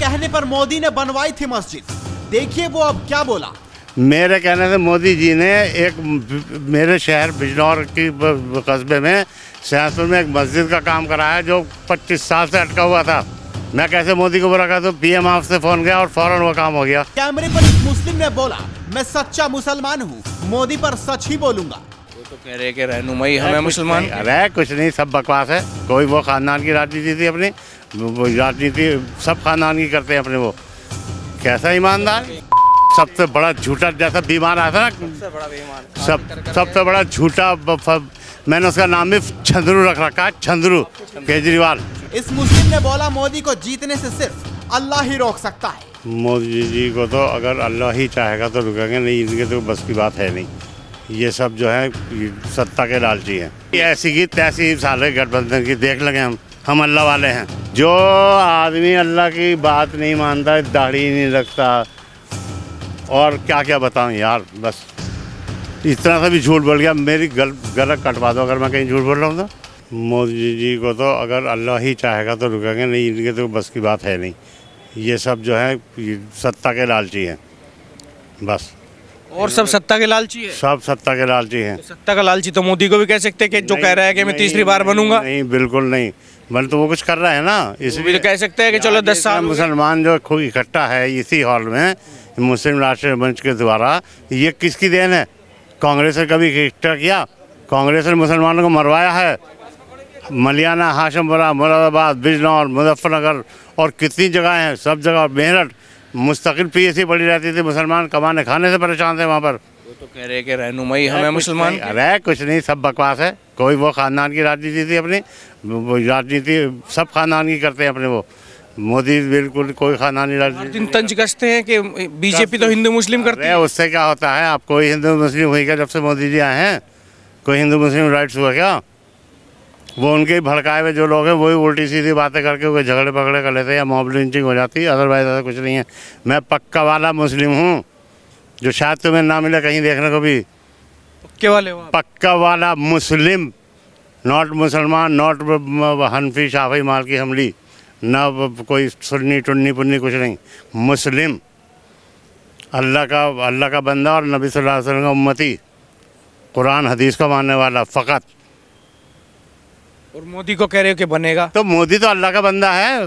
कहने पर मोदी ने बनवाई थी मस्जिद। देखिए वो अब क्या बोला। मेरे कहने से मोदी जी ने एक मेरे शहर बिजनौर की कस्बे में सियासत में एक मस्जिद का काम कराया जो 25 साल से अटका हुआ था। मैं कैसे मोदी को बुरा कहता हूँ, पीएम ऑफिस से फोन गया और फौरन वो काम हो गया। कैमरे पर इस मुस्लिम ने बोला, मैं सच्चा मुसलमान हूँ, मोदी पर सच ही बोलूंगा। वो तो कह रहे कि रहनुमाई हमें मुसलमान। अरे कुछ नहीं, सब बकवास है। कोई वो खानदान की राजनीति थी अपनी, वो राजनीति सब खानदान की करते हैं अपने। वो कैसा ईमानदार, सबसे बड़ा झूठा, जैसा बीमार आया था ना, सबसे बड़ा झूठा। मैंने उसका नाम भी छंद्रू रख रखा है, छंद्रू केजरीवाल। इस मुस्लिम ने बोला, मोदी को जीतने से सिर्फ अल्लाह ही रोक सकता है। मोदी जी को तो अगर अल्लाह ही चाहेगा तो रुकेंगे नहीं, इनके तो बस की बात है नहीं। ये सब जो है सत्ता के लालची हैं। ऐसी की तैसी साले गठबंधन की देख लगे हम अल्लाह वाले हैं। जो आदमी अल्लाह की बात नहीं मानता, दाढ़ी नहीं रखता, और क्या क्या बताऊं यार, बस इस तरह से भी झूठ बोल गया। मेरी गला कटवा दो अगर मैं कहीं झूठ बोल रहा हूँ तो। मोदी जी को तो अगर अल्लाह ही चाहेगा तो रुकेंगे नहीं, इनके तो बस की बात है नहीं। ये सब जो है सत्ता के लालची हैं बस। और सब सत्ता के लालची है। सब सत्ता के लालची हैं। तो सत्ता का लालची तो मोदी को भी कह सकते हैं कि जो कह रहा है कि मैं तीसरी बार बनूंगा। नहीं, बिल्कुल नहीं बन, तो वो कुछ कर रहा है ना, इसलिए तो कह सकते हैं कि चलो 10 साल। मुसलमान जो खूब इकट्ठा है इसी हॉल में मुस्लिम राष्ट्रीय मंच के द्वारा, ये किसकी देन है? कांग्रेस ने कभी इकट्ठा किया? कांग्रेस ने मुसलमानों को मरवाया है। मलियाना, हाशमपुरा, मुरादाबाद, बिजनौर, मुजफ्फरनगर और कितनी जगह हैं, सब जगह। मेरठ मुस्तकिल पीएसी पड़ी रहती थी, मुसलमान कमाने खाने से परेशान थे वहाँ पर। वो तो कह रहे कि रहनुमाई हमें मुसलमान। अरे कुछ नहीं, सब बकवास है। कोई वो खानदान की राजनीति थी अपनी, वो राजनीति सब खानदान की करते हैं अपने। वो मोदी बिल्कुल कोई खानदानी राजनीति। तंज कसते हैं कि बीजेपी तो हिंदू मुस्लिम करती है। उससे क्या होता है? आप कोई हिंदू मुस्लिम हुई क्या जब से मोदी जी आए हैं? कोई हिंदू मुस्लिम राइट्स हुआ क्या? वो उनके भड़काए हुए जो लोग हैं वही उल्टी सीधी बातें करके वो झगड़े पकड़े कर लेते हैं या मॉब लिंचिंग हो जाती है। अदरवाइज ऐसा कुछ नहीं है। मैं पक्का वाला मुस्लिम हूँ, जो शायद तुम्हें ना मिले कहीं देखने को भी। पक्के वाले हो? पक्का वाला मुस्लिम, नॉट मुसलमान, नॉट हनफी शाफी मालकी हमली, ना कोई सुन्नी टुन्नी पुन्नी, कुछ नहीं। मुस्लिम, अल्लाह का बंदा और नबी सल्लल्लाहु अलैहि वसल्लम का उम्मती, कुरान हदीस का मानने वाला फ़कत। और मोदी को कह रहे हो कि बनेगा? तो मोदी तो अल्लाह का बंदा है,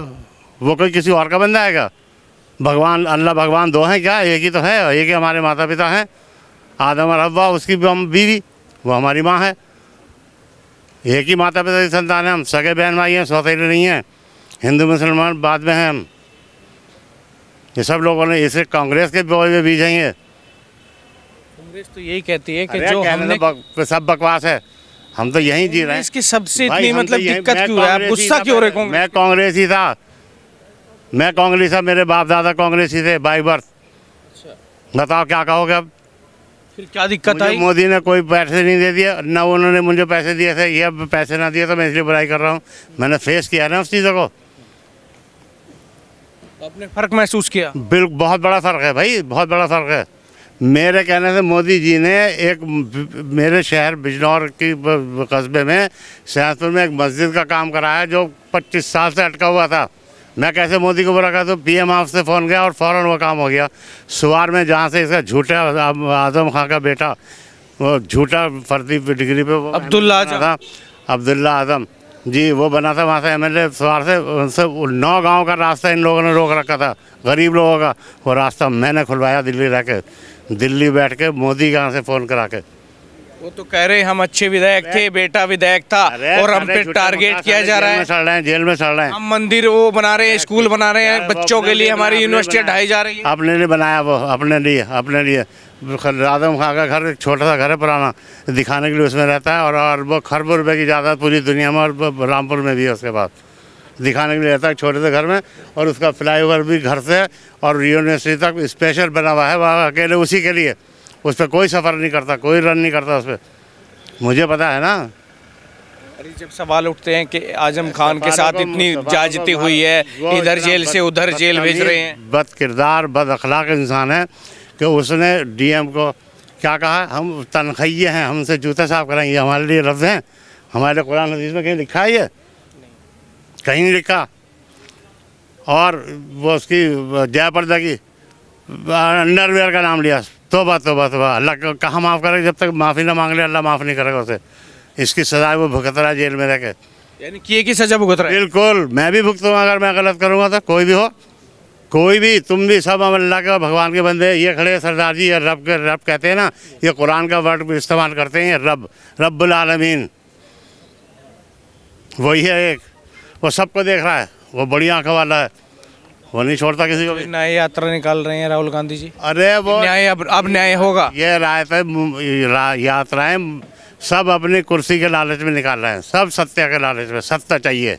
वो कोई किसी और का बंदा है क्या? भगवान, अल्लाह भगवान दो हैं क्या? एक ही तो है। एक ही हमारे माता पिता हैं, आदम और हव्वा, उसकी बीवी, वो हमारी माँ है। एक ही माता पिता की संतान है हम, सगे बहन भाई हैं, सौतेले नहीं हैं। हिंदू मुसलमान बाद में हैं हम। ये सब लोगों ने इसे कांग्रेस के बोझ में बीजेंगे। कांग्रेस तो यही कहती है कि जो हमने सब बकवास है, हम तो यहीं जी रहे हैं। इसकी सबसे इतनी मतलब दिक्कत क्यों है? आप गुस्सा क्यों रहे? मैं कांग्रेस ही था, मैं कांग्रेस था, मेरे बाप दादा कांग्रेस ही थे बाई बर्थ। बताओ क्या कहोगे अब? फिर क्या दिक्कत आई? मोदी ने कोई पैसे नहीं दे दिए, ना उन्होंने मुझे पैसे दिए थे। ये पैसे ना दिए तो मैं इसलिए बुराई कर रहा हूँ। मैंने फेस किया ना उस चीज़ों को। आपने फर्क महसूस किया? बिल्कुल, बहुत बड़ा फ़र्क है भाई, बहुत बड़ा फ़र्क है। मेरे कहने से मोदी जी ने एक मेरे शहर बिजनौर की कस्बे में सियासत में एक मस्जिद का काम कराया जो 25 साल से अटका हुआ था। मैं कैसे मोदी को बुरा कहता हूँ, पीएम ऑफिस से फ़ोन गया और फ़ौरन वो काम हो गया। सुवार में जहाँ से इसका झूठा आज़म खां का बेटा, वो झूठा फर्जी डिग्री पे वो अब्दुल्ला आज़म जी, वो बना था। वहाँ से एमएलए सवार से उनसे 9 गांव का रास्ता इन लोगों ने रोक रखा था, गरीब लोगों का। वो रास्ता मैंने खुलवाया दिल्ली रह के, दिल्ली बैठ के, मोदी के यहाँ से फ़ोन करा के। वो तो कह रहे हम अच्छे विधायक थे, बेटा विधायक था, और हम पे टारगेट किया जा रहा है। जेल में सड़ रहे हैं। हम मंदिर वो बना रहे हैं, स्कूल बना रहे हैं, बच्चों के लिए हमारी यूनिवर्सिटी ढाई जा रही है। अपने लिए बनाया, वो अपने लिए। आदम खां का घर एक छोटा सा घर है पुराना, दिखाने के लिए उसमें रहता है। और वो खरबों रुपए की जायदाद पूरी दुनिया में और रामपुर में भी है उसके बाद, दिखाने के लिए रहता है छोटे से घर में। और उसका फ्लाईओवर भी घर से और यूनिवर्सिटी तक स्पेशल बना हुआ है, वह अकेले उसी के लिए। उस पर कोई सफ़र नहीं करता, कोई रन नहीं करता उस पर, मुझे पता है ना। अरे जब सवाल उठते हैं कि आजम खान के साथ इतनी जाजती हुई है, इधर जेल से उधर जेल भेज रहे हैं। बद किरदार, बद अखलाक इंसान है कि उसने डीएम को क्या कहा, हम तनख्वाही हैं, हमसे जूते साफ कराएंगे। हमारे लिए लफ्ज़ हैं? हमारे कुरान हदीस में कहीं लिखा है ये? कहीं नहीं लिखा। और वो उसकी जयाप्रदा की अंडरवेयर का नाम लिया। तौबा तौबा तौबा, अल्लाह कहाँ माफ़ करेगा, जब तक माफ़ी ना मांग ले अल्लाह माफ़ नहीं करेगा उसे। इसकी सज़ा वो भुगत रहा है जेल में रह के। यानी किए की सजा भुगत रहा है। बिल्कुल, मैं भी भुगतूँगा अगर मैं गलत करूँगा तो। कोई भी हो, कोई भी, तुम भी, सब अल्लाह के भगवान के बंदे। ये खड़े सरदार जी, ये रब कहते हैं ना, ये कुरान का वर्ड इस्तेमाल करते हैं, रब, रब्बुल आलमीन वही है एक। वो सबको देख रहा है, वो बड़ी आंखों वाला है, वो नहीं छोड़ता किसी को भी। न्याय यात्रा निकाल रहे हैं राहुल गांधी जी। अरे वो न्याय अब न्याय होगा। ये यात्राएं सब अपनी कुर्सी के लालच में निकाल रहे हैं, सब सत्ता के लालच में। सत्ता चाहिए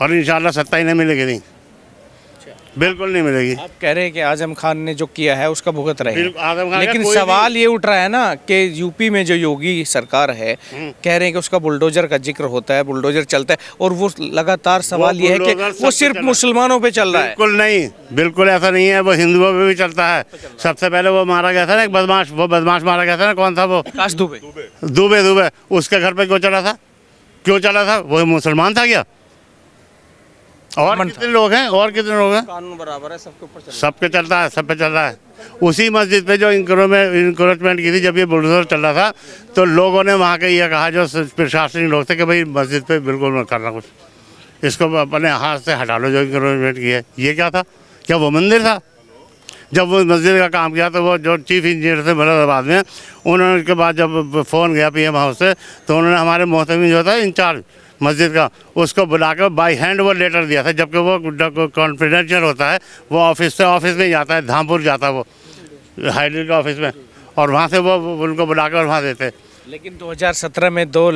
और इंशाल्लाह सत्ता ही नहीं मिलेगी, नहीं, बिल्कुल नहीं मिलेगी। आप कह रहे हैं कि आजम खान ने जो किया है उसका भुगत रहे आजम हैं, खान का लेकिन कोई सवाल ये उठ रहा है ना कि यूपी में जो योगी सरकार है, कह रहे हैं कि उसका बुलडोजर का जिक्र होता है, बुलडोजर चलता है, और वो लगातार सवाल ये है कि वो सिर्फ मुसलमानों पे चल रहा है। बिल्कुल नहीं, बिल्कुल ऐसा नहीं है, वो हिंदुओं पे भी चलता है। सबसे पहले वो मारा गया था ना एक बदमाश, वो बदमाश मारा गया था ना, कौन था वो? आकाश दुबे। दुबे उसके घर पे क्यों चला था? क्यों चला था? वो मुसलमान था क्या? और कितने लोग हैं, और कितने लोग हैं? कानून बराबर है, सबके ऊपर सबके चलता है, सब पे चल रहा है। उसी मस्जिद पे जो इंक्रोचमेंट की थी, जब ये बुलडोजर चल रहा था, तो लोगों ने वहाँ के ये कहा, जो प्रशासनिक लोग थे, कि भाई मस्जिद पे बिल्कुल मत करना कुछ, इसको अपने हाथ से हटा लो जो इंक्रोचमेंट की है। ये क्या था? क्या वो मंदिर था? जब वो मस्जिद का काम किया तो वो जो चीफ इंजीनियर थे मुरादाबाद में, उन्होंने उसके बाद जब फ़ोन गया PM हाउस से, तो उन्होंने हमारे मोहतमी जो था इंचार्ज मस्जिद का, उसको बुलाकर बाई हैंड वो लेटर दिया था, जबकि वो कॉन्फिडेंशियल होता है। वो ऑफिस से ऑफिस में जाता है, धामपुर जाता है वो हाईली के ऑफिस में, और वहाँ से वो उनको बुलाकर वहाँ देते। लेकिन 2017 में दो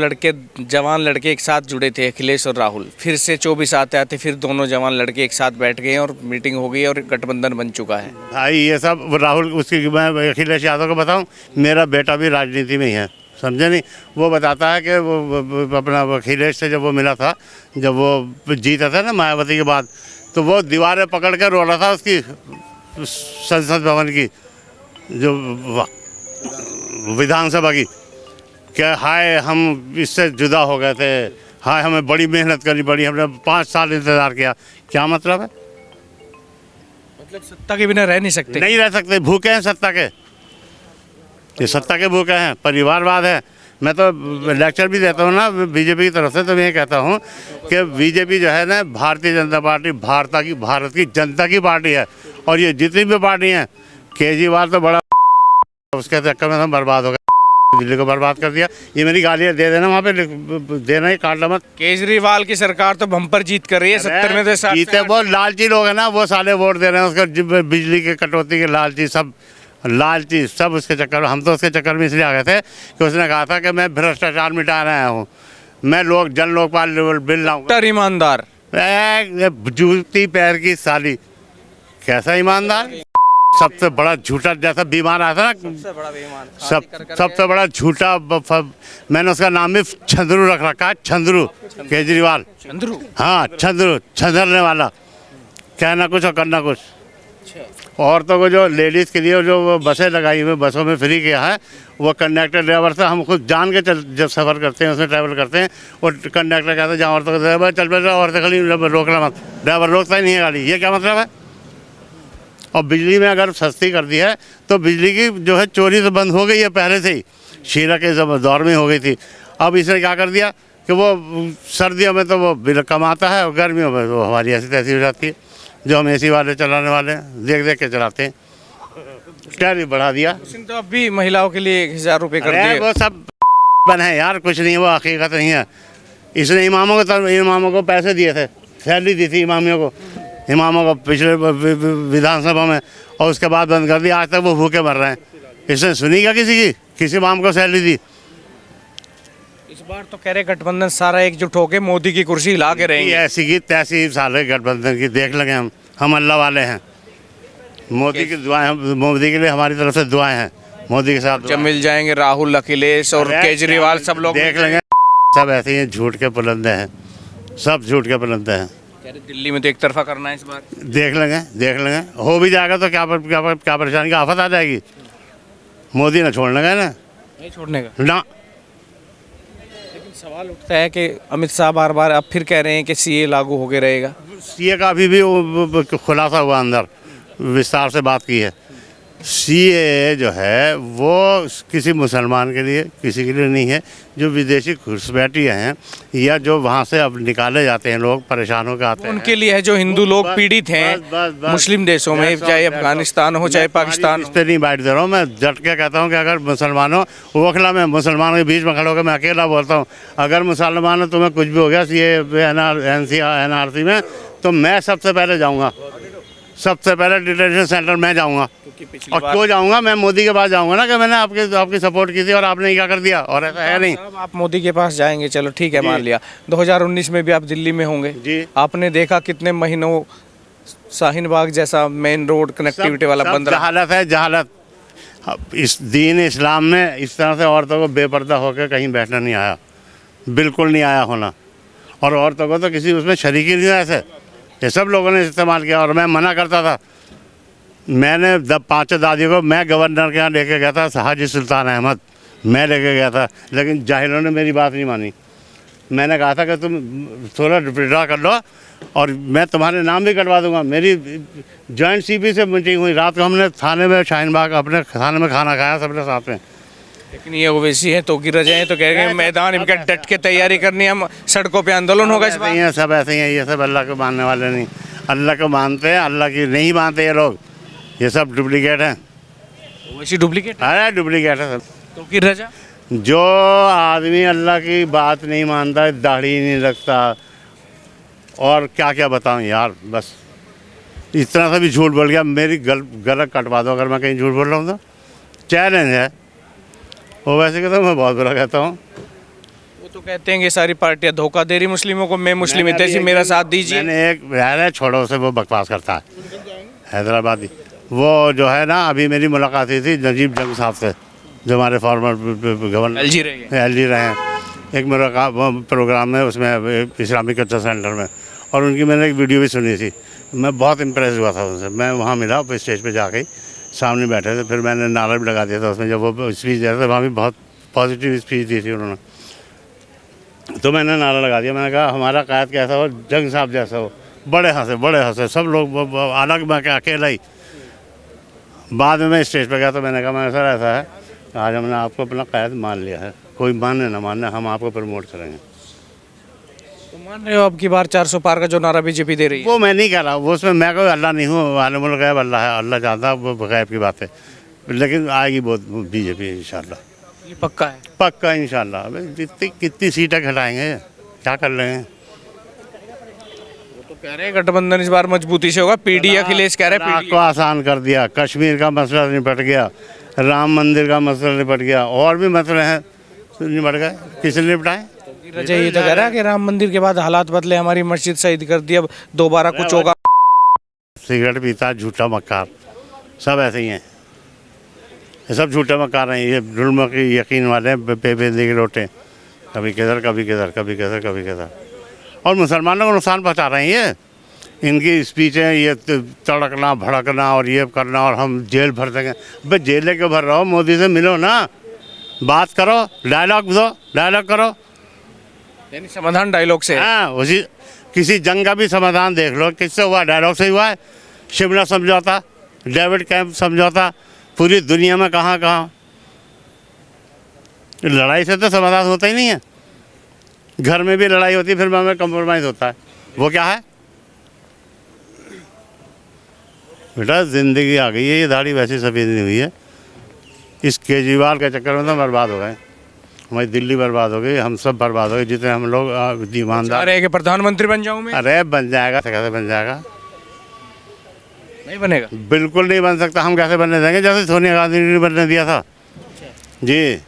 जवान लड़के एक साथ जुड़े थे, अखिलेश और राहुल। फिर से 24 आते आते फिर दोनों जवान लड़के एक साथ बैठ गए और मीटिंग हो गई और गठबंधन बन चुका है। भाई ये सब राहुल, उसकी मैं अखिलेश यादव को बताऊँ, मेरा बेटा भी राजनीति में ही है, समझे नहीं? वो बताता है कि वो अपना अखिलेश से जब वो मिला था, जब वो जीता था ना मायावती के बाद, तो वो दीवारें पकड़ कर रो रहा था उसकी संसद भवन की, जो विधानसभा की, क्या हाय हम इससे जुदा हो गए थे, हाय हमें बड़ी मेहनत करनी पड़ी, हमने 5 साल इंतज़ार किया। क्या मतलब है? मतलब सत्ता के बिना रह नहीं सकते। नहीं रह सकते, भूखे हैं सत्ता के, ये सत्ता के भूखे हैं, परिवारवाद है। मैं तो लेक्चर भी देता हूँ ना बीजेपी की तरफ से, तो मैं ये कहता हूँ कि बीजेपी जो है ना, भारतीय जनता पार्टी भारत की जनता की पार्टी है, और ये जितनी भी पार्टी हैं, केजरीवाल तो बड़ा उसके चक्कर में हम बर्बाद हो गए, दिल्ली को बर्बाद कर दिया। ये मेरी गालियाँ दे देना, वहाँ पे देना ही, काट मत। केजरीवाल की सरकार तो बम्पर जीत कर रही है, 70 में से जीते। वो लालची लोग हैं ना, वो साले वोट दे रहे हैं उसका, बिजली के कटौती के लालची, सब लालची, सब उसके चक्कर में। हम तो उसके चक्कर में इसलिए आ गए थे कि उसने कहा था कि मैं भ्रष्टाचार मिटाने आया हूँ, मैं जन लोकपाल बिल लाऊंगा। ईमानदार, जूती पैर की साली, कैसा ईमानदार? सबसे बड़ा झूठा, जैसा बीमार आया था ना, सबसे बड़ा झूठा। मैंने उसका नाम भी छंद्रू रख रखा है, छंद्रू केजरीवाल। चंद्रू? हाँ, छंद्रू, छंदरने वाला, कहना कुछ और करना कुछ। औरतों को जो लेडीज़ के लिए जो बसें लगाई हुई, बसों में फ्री किया है, वो कंडक्टर ड्राइवर से हम खुद जान के जब सफ़र करते हैं, उसमें ट्रैवल करते हैं, वो कंडक्टर कहता है जहाँ औरतों को ड्राइवर चल पे औरतें खड़ी, रोकना मत, ड्राइवर रोकता ही नहीं है गाड़ी। ये क्या मतलब है? और बिजली में अगर सस्ती कर दी है, तो बिजली की जो है चोरी तो बंद हो गई है पहले से ही, शीरा के दौर में हो गई थी। अब इसने क्या कर दिया कि वो सर्दियों में तो वो बिल कम आता है, और गर्मियों में तो हमारी ऐसी तैसी हो जाती है। जो हम AC वाले चलाने वाले हैं, देख देख के चलाते हैं, टैरिफ बढ़ा दिया। तो अब भी महिलाओं के लिए 1000 रुपये कर दिए। वो सब बन है यार, कुछ नहीं, वो हकीकत नहीं है। इसने इमामों को पैसे दिए थे, सैलरी दी थी इमामियों को, इमामों को पिछले विधानसभा में, और उसके बाद बंद कर दिया। आज तक वो भूखे मर रहे हैं। इसने सुनी क्या किसी की? किसी इमाम को सैलरी दी? इस बार तो कह रहे गठबंधन सारा एकजुट होकर मोदी की कुर्सी हिला के रहेंगे। ऐसी की तैसी साले गठबंधन की देख लगे हम अल्लाह वाले हैं। मोदी की दुआएं, मोदी के लिए हमारी तरफ से दुआएं हैं, मोदी के साथ। जब मिल जाएंगे राहुल, अखिलेश और केजरीवाल, सब लोग देख लेंगे। सब ऐसे ही झूठ के पुलंदे हैं, सब झूठ के पुलंदे हैं। दिल्ली में तो एक तरफा करना है इस बार। देख लेंगे, हो भी जाएगा तो क्या परेशानी का आफत आ जाएगी। मोदी ना छोड़ने का ना, नहीं छोड़ने का ना। सवाल उठता है कि अमित शाह बार बार अब फिर कह रहे हैं कि सीए लागू होके रहेगा। सीए का अभी भी वो खुलासा हुआ, अंदर विस्तार से बात की है। सीए जो है वो किसी मुसलमान के लिए, किसी के लिए नहीं है। जो विदेशी घुसपैठिए हैं या जो वहाँ से अब निकाले जाते हैं लोग, परेशान होकर आते हैं, उनके लिए है जो हिंदू लोग पीड़ित हैं बस। मुस्लिम देशों में, चाहे अफगानिस्तान हो चाहे पाकिस्तान इस हो। पे नहीं बैठ दे रहा हूँ मैं, डट के कहता हूँ कि अगर मुसलमानों, ओखला में मुसलमानों के बीच में खड़ा होकर मैं अकेला बोलता हूँ, अगर मुसलमानों तुम्हें कुछ भी हो गया सीए एनआरसी में, तो मैं सबसे पहले जाऊँगा, सबसे पहले डिटेंशन सेंटर में जाऊँगा। और क्यों जाऊँगा? मैं मोदी के पास जाऊँगा ना कि मैंने आपकी सपोर्ट की थी और आपने क्या कर दिया, और ऐसा है नहीं। साहब, आप मोदी के पास जाएंगे, चलो ठीक है, मान लिया। 2019 में भी आप दिल्ली में होंगे जी। आपने देखा कितने महीनों शाहीन बाग जैसा मेन रोड कनेक्टिविटी वाला बंद रहा। जहालत है, जहालत। अब इस दीन इस्लाम में इस तरह से औरतों को बेपर्दा होकर कहीं बैठना नहीं आया, बिल्कुल नहीं आया होना। और औरतों को तो किसी उसमें शरीक ही नहीं है ऐसे, ये सब लोगों ने इस्तेमाल किया। और मैं मना करता था, मैंने 5 दादियों को मैं गवर्नर के यहाँ लेके गया था, हाजी सुल्तान अहमद, मैं लेके गया था, लेकिन जाहिलों ने मेरी बात नहीं मानी। मैंने कहा था कि तुम थोड़ा विड्रॉ कर लो और मैं तुम्हारे नाम भी कटवा दूंगा। मेरी जॉइंट सीपी से मीटिंग हुई, रात को हमने थाने में, शाहीन बाग अपने थाने में खाना खाया सबने साथ में। लेकिन ये ओवैसी है तो गिर जाए तो कह रहे हैं मैदान इनका डट के तैयारी करनी है, हम सड़कों पे आंदोलन होगा इस ऐसे ही हैं, सब ऐसे ही हैं, ये सब अल्लाह को मानने वाले नहीं। अल्लाह को मानते हैं, अल्लाह की नहीं मानते ये लोग, ये सब डुप्लीकेट हैं। ओवैसी डुप्लीकेट अरे डुप्लीकेट है सब। तो गिर जा। जो आदमी अल्लाह की बात नहीं मानता, दाढ़ी नहीं रखता, और क्या क्या बताऊं यार, बस इस तरह से भी झूठ बोल गया। मेरी गलत कटवा दो अगर मैं कहीं झूठ बोल रहा हूँ तो, चैलेंज है। वो वैसे कहता हूँ, मैं बहुत बुरा कहता हूँ। वो तो कहते हैं कि सारी पार्टियां धोखा दे रही मुस्लिमों को, मैं मुस्लिम हितैषी मेरा साथ दीजिए। मैंने एक यार छोड़ो से, वो बकवास करता है हैदराबादी। वो जो है ना, अभी मेरी मुलाकात हुई थी नजीब जंग साहब से, जो हमारे फॉर्मर गवर्नर एलजी रहे हैं। एक मेरा प्रोग्राम में, उसमें इस्लामिक कल्चर सेंटर में, और उनकी मैंने एक वीडियो भी सुनी थी। मैं बहुत इम्प्रेस हुआ था उनसे। मैं वहाँ मिला, स्टेज पे जाके सामने बैठे थे, फिर मैंने नारा भी लगा दिया था उसमें। जब वो स्पीच दे रहे थे, वहाँ भी बहुत पॉजिटिव स्पीच दी थी उन्होंने, तो मैंने नारा लगा दिया। मैंने कहा हमारा कायद कैसा हो, जंग साहब जैसा हो। बड़े हंसे सब लोग, अलग मैं क्या अकेला ही। बाद में मैं स्टेज पे गया तो मैंने कहा, मैं सर ऐसा है, आज हमने आपको अपना कायद मान लिया है, कोई माने ना माने, हम आपको प्रमोट करेंगे। तो मान रहे हो अब की बार 400 पार का जो नारा बीजेपी दे रही है? वो मैं नहीं कह रहा, वो उसमें मैं कोई अल्लाह नहीं हूँ, आलिमुल गैब अल्लाह है, अल्लाह जानता है, वो गैब की बात है। लेकिन आएगी बहुत बीजेपी इंशाल्लाह, ये पक्का है? पक्का इंशाल्लाह। कितनी सीटें घटाएंगे, क्या कर रहे हैं? तो कह रहे हैं गठबंधन इस बार मजबूती से होगा। पीडी अखिलेश कह रहे हैं को आसान कर दिया, कश्मीर का मसला निपट गया, राम मंदिर का मसला निपट गया, और भी मसले हैं निपट गए। किसने निपटाए? ये तो कह रहा है कि राम मंदिर के बाद हालात बदले, हमारी मस्जिद शहीद कर दी, अब दोबारा कुछ होगा। सिगरेट पीता, झूठा मक्कार, सब ऐसे ही हैं। ये सब झूठे मक्कार हैं, ये जुल्म की यकीन वाले बेबेंदी के लोटे, कभी किधर कभी किधर, कभी किधर कभी किधर, और मुसलमानों को नुकसान पहुँचा रहे हैं। ये इनकी स्पीचें, ये तड़कना भड़कना और ये करना, और हम जेल भर देंगे। भाई जेल लेके भर रहा हो, मोदी से मिलो ना, बात करो, डायलॉग करो। यानी समाधान डायलॉग से है। हाँ, उसी किसी जंग का भी समाधान देख लो, किससे हुआ? डायलॉग से हुआ है। शिमला समझौता, डेविड कैंप समझौता, पूरी दुनिया में कहाँ लड़ाई से तो समाधान होता ही नहीं है। घर में भी लड़ाई होती है, फिर में कंप्रोमाइज़ होता है। वो क्या है बेटा? ज़िंदगी आ गई है, ये दाढ़ी वैसी सफ़ेद नहीं हुई है। इस केजरीवाल के चक्कर में तो बर्बाद हो गए, हमारी दिल्ली बर्बाद हो गई, हम सब बर्बाद हो गए, जितने हम लोग ईमानदार। अरे कि प्रधानमंत्री बन जाऊं मैं? अरे बन जाएगा, कैसे बन जाएगा? नहीं बनेगा, बिल्कुल नहीं बन सकता। हम कैसे बनने देंगे? जैसे सोनिया गांधी ने बनने दिया था जी।